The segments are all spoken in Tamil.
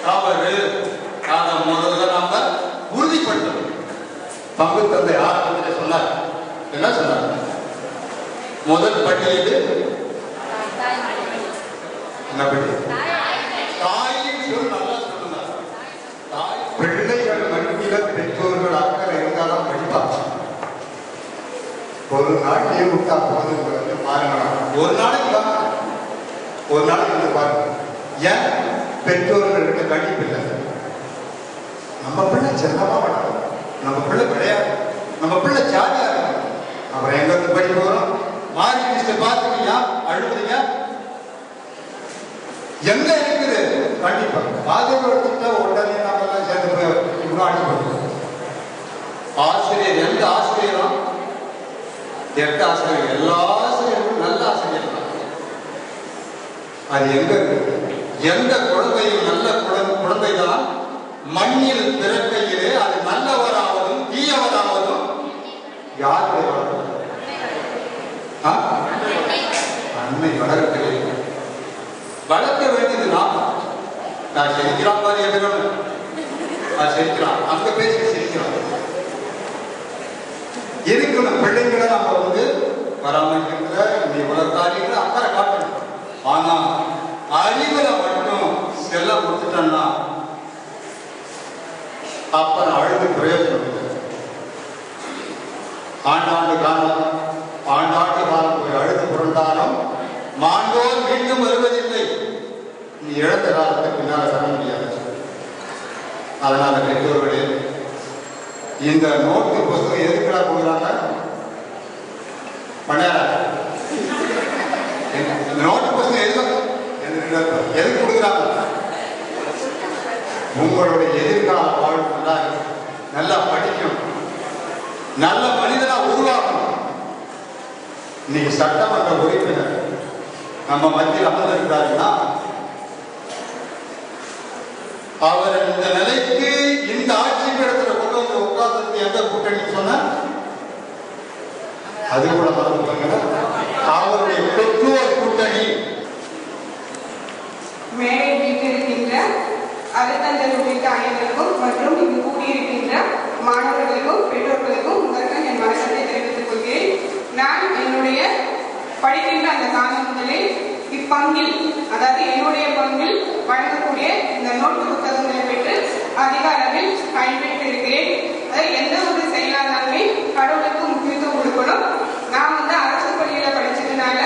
தவறு. அதை முதல்ல நாம உறுதிப்படுத்தணும். பங்கு தந்தை ஆரம்பத்திலே சொன்னார். என்ன சொன்னார்? முதல் பட்டியல் என்ன பட்டி? தாயின் சொல் நல்லா சொல்லுங்க. தாய் பிள்ளைகள் மனதில பெற்றோர்கள் அக்கறை இருந்தாலும் படிப்பாங்க. ஒரு நாள் லீவ் விட்டா போதும் பாருங்க. ஒரு நாளைக்கு வந்து பாருங்க. ஏன் பெற்றோர்களுக்கு கண்டிப்பு இல்லை? நம்ம பிள்ளை செல்லமா வளரும், நம்ம பிள்ளை விளையாடு, நம்ம பிள்ளை ஜாலியா இருக்கும். அப்புறம் எங்க இருந்து படிக்க வரும்? மாறி மிஸ்டர் பார்த்துக்கியா அழுகுறீங்க? எங்க இருக்குது? கண்டிப்பா பாதையோட திட்டம் உடனே நம்ம எல்லாம் சேர்ந்து போய் இவ்வளவு அனுப்பி ஆசிரியர் எந்த ஆசிரியரும் 8 ஆசிரியர் எல்லா ஆசிரியர்களும் நல்ல ஆசிரியர் தான். அது எங்க இருக்கு? எந்த குழந்தையும் நல்ல குழந்தை தான் மண்ணில் பிறக்கையிலே அது நல்லவராவதும் தீயவராவதும் யாருடைய வளர்ப்பு? அன்னை வளர்க்கவே வளர்க்க வேண்டியது நான் சிரிக்கிறான் பாரு எதிரணும். நான் சிரிக்கிறான் அங்க பேசி சிரிக்கிறான். இருக்கணும் பிள்ளைங்களை நம்ம வந்து பராமரிக்கின்ற இவ்வளவு காரியங்களை அக்கறை காட்டணும். ஆனா அறிவுல மட்டும் செல்ல கொடுத்துட்டோம்னா அப்புறம் அழுது பிரயோஜனம் இல்லை. ஆண்டாண்டு காலம் போய் அழுது புரண்டாலும் மாண்டோர் மீண்டும் வருவதில்லை. நீ இழந்த காலத்தை பின்னால் வர முடியாது. அதனால பெற்றோர்களே, இந்த நோட்டு புத்தகம் எதுக்குடா கொடுக்குறாங்க? நோட்டு புத்தகம் எதுக்கு கொடுக்குறாங்க? உங்களுடைய எதிர்கால வாழ்வு நல்லா படிக்கும், நல்ல மனிதனா உருவாக்கணும். இன்னைக்கு சட்டமன்ற உறுப்பினர் நம்ம மத்தியில் அமர்ந்திருக்கிறாருன்னா அவர் இந்த நிலைக்கு இந்த ஆட்சி இடத்துல கொண்டு வந்து உட்கார்ந்து எந்த கூட்டணி சொன்ன அது கூட மறந்து அவருடைய பெற்றோர் கூட்டணி. மேலே வீட்டிருக்கின்ற அரைத்தந்தர் உள்ளிட்ட அனைவருக்கும் மற்றும் இங்கு கூடியிருக்கின்ற மாணவர்களுக்கும் பெற்றோர்களுக்கும் முதற்கண் என் வணக்கத்தை தெரிவித்துக் கொள்கிறேன். நான் என்னுடைய படிக்கின்ற அந்த காலம் முதலே இப்பங்கில், அதாவது என்னுடைய பங்கில் வழங்கக்கூடிய இந்த நோட்டு புத்தகங்களை பெற்று அதிக அளவில் பயன்பெற்று இருக்கிறேன். அதாவது எந்த ஒரு செயலாளருமே கடவுளுக்கு முக்கியத்துவம் கொடுக்கணும். நான் வந்து அரசு பள்ளியில படிச்சதுனால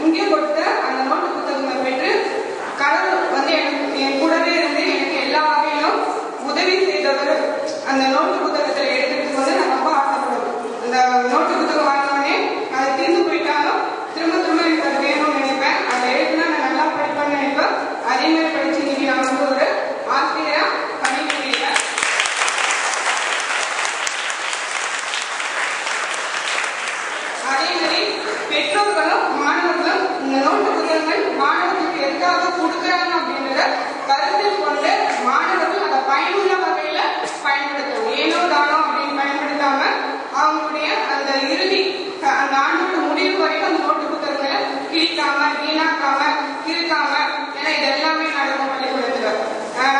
இங்கே கொடுத்த அந்த நோட்டு புத்தகங்களை பெற்று கடவுள் வந்து என் கூடவே இருந்து எனக்கு எல்லா வகையிலும் உதவி செய்தவர். அந்த நோட்டு புத்தகத்தில் எடுத்துட்டு வந்து நான் ரொம்ப ஆசைப்படுவேன். அந்த நோட்டு புத்தகம் வாங்கினோடனே அதை தீர்ந்து போயிட்டாலும் திரும்ப எனக்கு அது வேணும்னு நினைப்பேன். அதை எழுதுனா நான் நல்லா படிப்பேன்னு நினைப்பேன். அதே மாதிரி படிச்சு இன்னைக்கு நான் வந்து ஒரு ஆசிரியரா பணிபுரியல. அதே மாதிரி பெற்றோர்களும் மாணவர்களும் இந்த நோட்டு புத்தகங்கள் மாணவர்களுக்கு எதுக்காக கொடுக்குறாங்க அப்படின்றத கருத்தில் கொண்டு மாணவர்கள் அதை பயனுள்ள வகையில பயன்படுத்தணும். ஏனோ தானோ அப்படின்னு பயன்படுத்தாம அவங்களுடைய அந்த இறுதி அந்த ஆண்டோட முடிவு வரைக்கும் அந்த நோட்டு புத்தகங்களை கிழிக்காம வீணாக்காம இருக்காம, ஏன்னா இது எல்லாமே நடக்கும் பள்ளிக்கூடத்துல.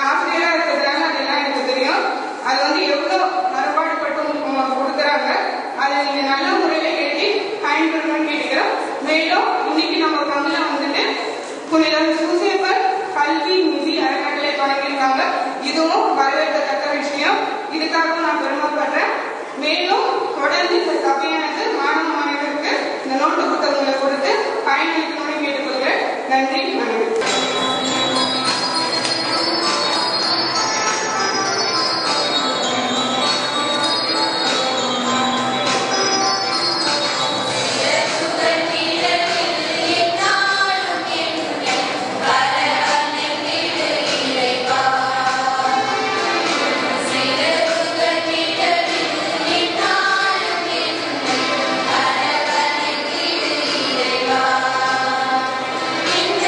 ஆசிரியரா இருக்கிறதுனால அதெல்லாம் எனக்கு தெரியும். அது வந்து எவ்வளவு மறுபாடுபட்டு கொடுக்குறாங்க. அதை நீங்க நல்ல முறையில எழுதி பயன்பெறணும்னு கேட்கிறோம். மேலும் இன்னைக்கு நம்ம பங்குல வந்துட்டு புனிதர் சூசேப்பர் கல்வி நிதி அறக்கட்டளை தொடங்கியிருக்காங்க. இதுவும் வரவேற்கத்தக்க விஷயம். இதுக்காகவும் நான் பெருமைப்படுறேன். மேலும் தொடர்ந்து இந்த சபையானது மாணவ மாணவர்களுக்கு இந்த நோட்டு புத்தகங்களை கொடுத்து பயனளிக்கணும்னு கேட்டுக்கொள்கிறேன். நன்றி, வணக்கம். இந்த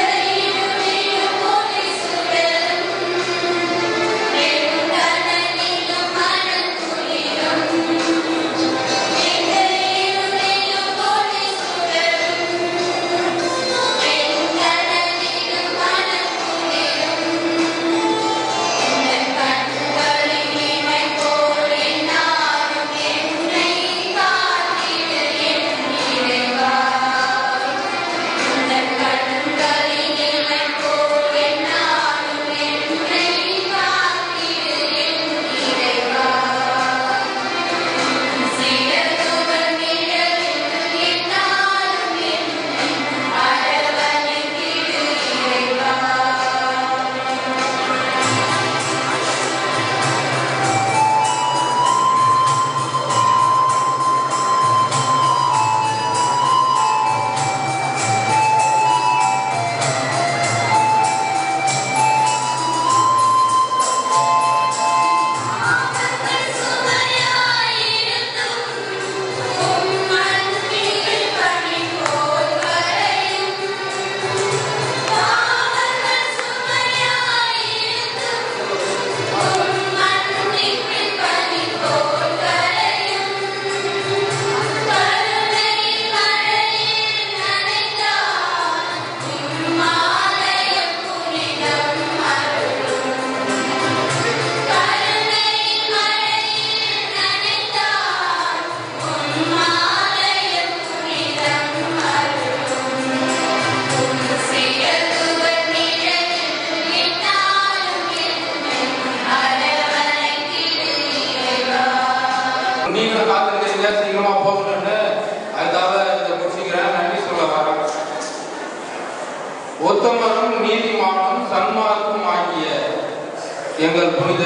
எங்கள் புனித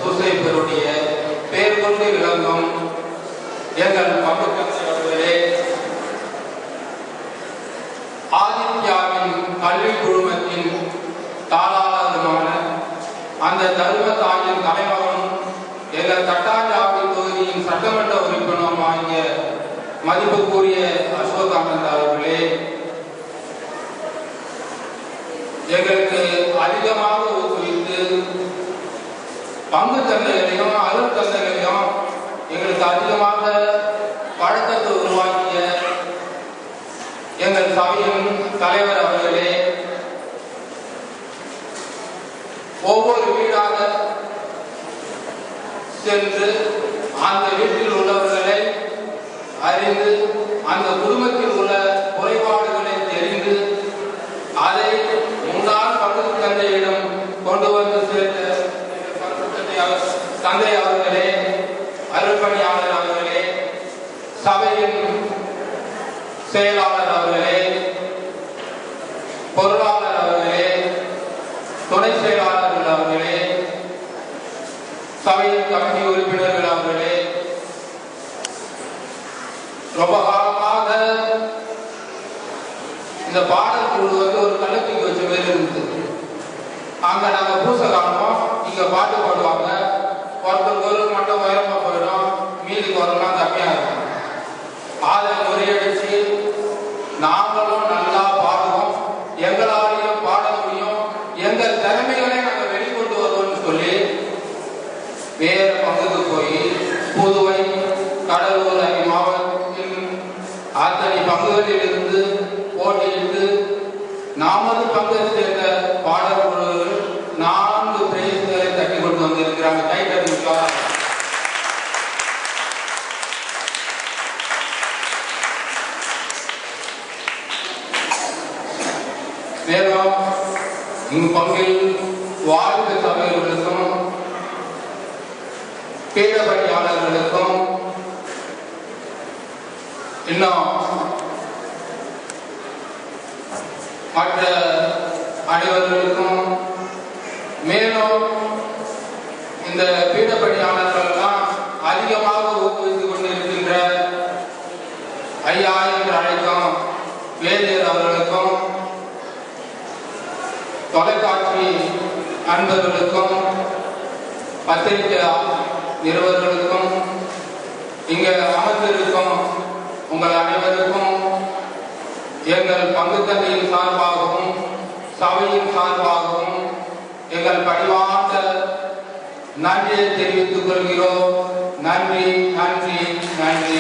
சூசைப்பருடைய பேர் கொண்டு விளங்கும் எங்கள் பங்குத்தவர்களே, ஆதித்யாவின் கல்வி குழுமத்தின் தாளாளருமான அந்த தரும தாயின் தலைமகனும் எங்கள் தட்டாஞ்சாவடி தொகுதியின் சட்டமன்ற உறுப்பினரும் ஆகிய மதிப்புக்குரிய அசோகானந்த் அவர்களே, எங்களுக்கு அதிகமாக ஊக்குவித்து பங்கு தந்தைகளையும் அருள் தந்தைகளையும் எங்களுக்கு அதிகமாக பழக்கத்தை உருவாக்கிய எங்கள் சபையின் தலைவர் அவர்களே, ஒவ்வொரு வீடாக சென்று அந்த வீட்டில் உள்ளவர்களை அறிந்து அந்த குடும்பத்தில் உள்ள குறைபாடுகளை தெரிந்து அதை முன்னாள் பங்கு தந்தையிடம் கொண்டு வந்து சேர்த்த தந்தை அவர்களே, அருள்பணியாளர் அவர்களே, சபையின் செயலாளர் அவர்களே, பொருளாளர் அவர்களே, துணை செயலாளர்கள் அவர்களே, சபையின் கமிட்டி உறுப்பினர்கள் அவர்களே, ரொம்ப காலமாக இந்த பாடல் குழு வந்து ஒரு கள்ளத்துக்கு வச்ச மாதிரி இருந்தது. அங்க நாங்க பூசை காணுவோம், இங்க பாட்டு பாடுவாங்க, ஒருத்தருக்கு மட்டும் உயரமா போயிடும், மீதி குரல்லாம் கம்மியா இருக்கும். அதை முறியடிச்சு நாங்களும் நல்லா பாடுவோம், எங்களாலையும் பாட முடியும், எங்கள் திறமைகளை நாங்கள் வெளிக்கொண்டு வருவோம்னு சொல்லி வேற பங்குக்கு போய் புதுவை, கடலூர் ஆகிய மாவட்டத்தின் அத்தனை பங்குகளில் இருந்து போட்டியிட்டு நாமது பங்கு சேர்ந்த பாடல்கள் 4 பிரைஸ்களை தட்டி கொண்டு வந்திருக்கிறாங்க. கை தட்டுங்களா? மேலும் இங்கு பங்கில் வாழ்க்கை சபைகளுக்கும் பீடபணியாளர்களுக்கும் இன்னும் மற்ற அனைவர்களுக்கும் மேலும் இந்த பீடபணியாளர்கள் எல்லாம் அதிகமாக ஊக்குவித்துக் கொண்டிருக்கின்ற ஐயா என்று அழைக்கும் வேதியர் அவர்களுக்கும், தொலைக்காட்சி அன்பர்களுக்கும், பத்திரிகை நிறுவனர்களுக்கும், இங்கே அமர்ந்திருக்கும் உங்கள் அனைவருக்கும் எங்கள் பங்கு தந்தையின் சார்பாகவும் சபையின் சார்பாகவும் எங்கள் பணிவார்ந்த நன்றியை தெரிவித்துக் கொள்கிறோம். நன்றி, நன்றி, நன்றி.